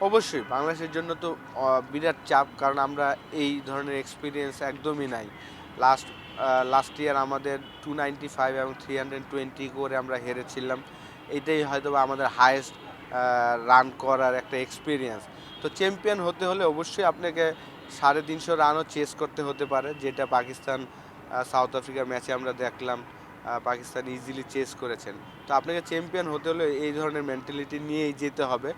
অবশ্যই বাংলাদেশের জন্য তো বিরাট চাপ, কারণ আমরা এই ধরনের এক্সপিরিয়েন্স একদমই নাই। লাস্ট লাস্ট ইয়ার আমাদের 295 এবং 320 করে আমরা হেরেছিলাম। এটাই হয়তো বা আমাদের হায়েস্ট রান করার একটা এক্সপিরিয়েন্স। তো চ্যাম্পিয়ন হতে হলে অবশ্যই আপনাকে 350 রানও চেস করতে হতে পারে, যেটা পাকিস্তান সাউথ আফ্রিকার ম্যাচে আমরা দেখলাম। পাকিস্তান ইজিলি চেস করেছেন। তো আপনাকে চ্যাম্পিয়ন হতে হলে এই ধরনের মেন্টালিটি নিয়েই যেতে হবে।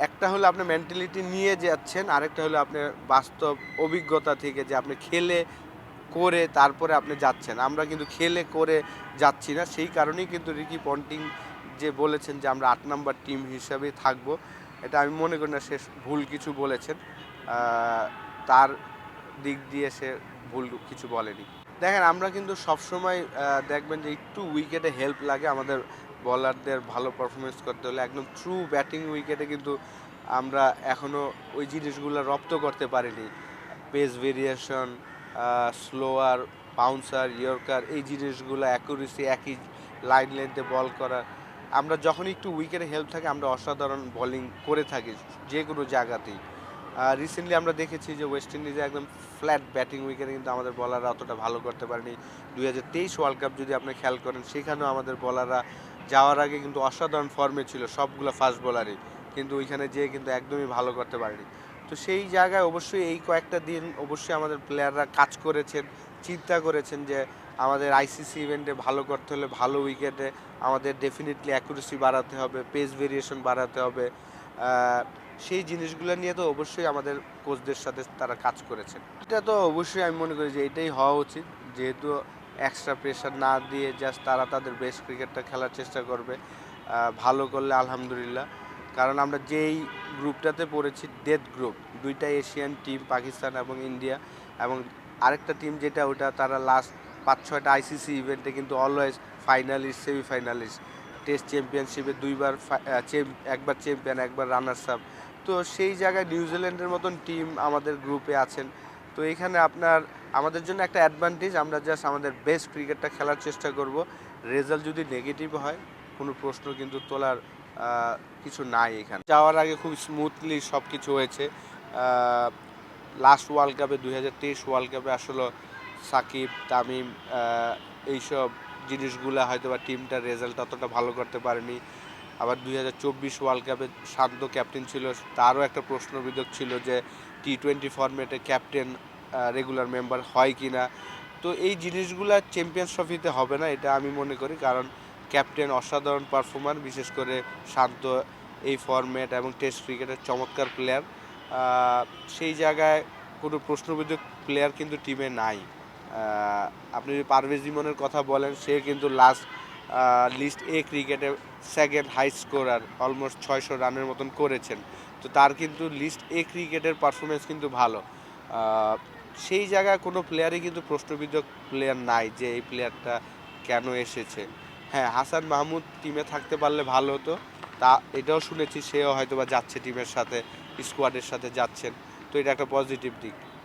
একটা হলো আপনি মেন্টালিটি নিয়ে যাচ্ছেন, আরেকটা হলো আপনার বাস্তব অভিজ্ঞতা থেকে যে আপনি খেলে করে তারপরে আপনি যাচ্ছেন। আমরা কিন্তু খেলে করে যাচ্ছি না, সেই কারণেই কিন্তু রিকি পন্টিং যে বলেছেন যে আমরা 8 নাম্বার টিম হিসাবেই থাকবো, এটা আমি মনে করি না সে ভুল কিছু বলেছেন। তার দিক দিয়ে সে ভুল কিছু বলেনি। দেখেন আমরা কিন্তু সবসময় দেখবেন যে একটু উইকেটে হেল্প লাগে আমাদের বলারদের ভালো পারফরমেন্স করতে হলে। একদম ট্রু ব্যাটিং উইকেটে কিন্তু আমরা এখনও ওই জিনিসগুলো রপ্ত করতে পারিনি। Pace variation, slower, bouncer, yorker, এই জিনিসগুলো অ্যাকুরেসি, একই লাইন লেন্থে বল করা, আমরা যখন একটু উইকেটে হেল্প থাকে আমরা অসাধারণ বোলিং করে থাকি যে কোনো জায়গাতেই। রিসেন্টলি আমরা দেখেছি যে ওয়েস্ট ইন্ডিজে একদম ফ্ল্যাট ব্যাটিং উইকেটে কিন্তু আমাদের বলাররা অতটা ভালো করতে পারেনি। 2023 ওয়ার্ল্ড কাপ যদি আপনি খেয়াল করেন, সেখানেও আমাদের বলাররা যাওয়ার আগে কিন্তু অসাধারণ ফর্মে ছিল সবগুলো ফাস্ট বোলারই, কিন্তু ওইখানে যেয়ে কিন্তু একদমই ভালো করতে পারেনি। তো সেই জায়গায় অবশ্যই এই কয়েকটা দিন অবশ্যই আমাদের প্লেয়াররা কাজ করেছেন, চিন্তা করেছেন যে আমাদের আইসিসি ইভেন্টে ভালো করতে হলে ভালো উইকেটে আমাদের ডেফিনেটলি অ্যাকুরেসি বাড়াতে হবে, পেস ভেরিয়েশন বাড়াতে হবে। সেই জিনিসগুলো নিয়ে তো অবশ্যই আমাদের কোচদের সাথে তারা কাজ করেছেন। এটা তো অবশ্যই আমি মনে করি যে এটাই হওয়া উচিত, যেহেতু এক্সট্রা প্রেশার না দিয়ে জাস্ট তারা তাদের বেস্ট ক্রিকেটটা খেলার চেষ্টা করবে। ভালো করলে আলহামদুলিল্লাহ। কারণ আমরা যেই গ্রুপটাতে পড়েছি ডেথ গ্রুপ, দুইটা এশিয়ান টিম পাকিস্তান এবং ইন্ডিয়া, এবং আরেকটা টিম যেটা ওটা তারা লাস্ট 5-6টা আইসিসি ইভেন্টে কিন্তু অলওয়েজ ফাইনালিস্ট, সেমিফাইনালিস্ট, টেস্ট চ্যাম্পিয়নশিপে দুইবার একবার চ্যাম্পিয়ন, একবার রানার্স আপ। তো সেই জায়গায় নিউজিল্যান্ডের মতন টিম আমাদের গ্রুপে আছেন। তো এখানে আপনার আমাদের জন্য একটা অ্যাডভান্টেজ, আমরা জাস্ট আমাদের বেস্ট ক্রিকেটটা খেলার চেষ্টা করব। রেজাল্ট যদি নেগেটিভ হয় কোনো প্রশ্ন কিন্তু তোলার কিছু নাই। এখানে যাওয়ার আগে খুব স্মুথলি সব কিছু হয়েছে। লাস্ট ওয়ার্ল্ড কাপে 2023 ওয়ার্ল্ড কাপে আসলে সাকিব, তামিম, এইসব জিনিসগুলো হয়তো বা টিমটার রেজাল্ট অতটা ভালো করতে পারেনি। আবার 2024 ওয়ার্ল্ড কাপে শান্ত ক্যাপ্টেন ছিল, তারও একটা প্রশ্নবিদ্ধক ছিল যে T20 ফরম্যাটে ক্যাপ্টেন রেগুলার মেম্বার হয় কি না। তো এই জিনিসগুলো চ্যাম্পিয়ন্স ট্রফিতে হবে না, এটা আমি মনে করি, কারণ ক্যাপ্টেন অসাধারণ পারফর্মার, বিশেষ করে শান্ত এই ফরম্যাট এবং টেস্ট ক্রিকেটের চমৎকার প্লেয়ার। সেই জায়গায় কোনো প্রশ্নবিদ্ধক প্লেয়ার কিন্তু টিমে নাই। আপনি যদি পারভেজ ইমনের কথা বলেন, সে কিন্তু লাস্ট লিস্ট এ ক্রিকেটে সেকেন্ড হাই স্কোরার, অলমোস্ট 600 রানের মতন করেছেন। তো তার কিন্তু লিস্ট এ ক্রিকেটের পারফরমেন্স কিন্তু ভালো। সেই জায়গায় কোনো প্লেয়ারই কিন্তু প্রশ্নবিদ্ধক প্লেয়ার নাই যে এই প্লেয়ারটা কেন এসেছে। হ্যাঁ, হাসান মাহমুদ টিমে থাকতে পারলে ভালো হতো, তা এটাও শুনেছি সেও হয়তো বা যাচ্ছে টিমের সাথে, স্কোয়াডের সাথে যাচ্ছেন। তো এটা একটা পজিটিভ দিক।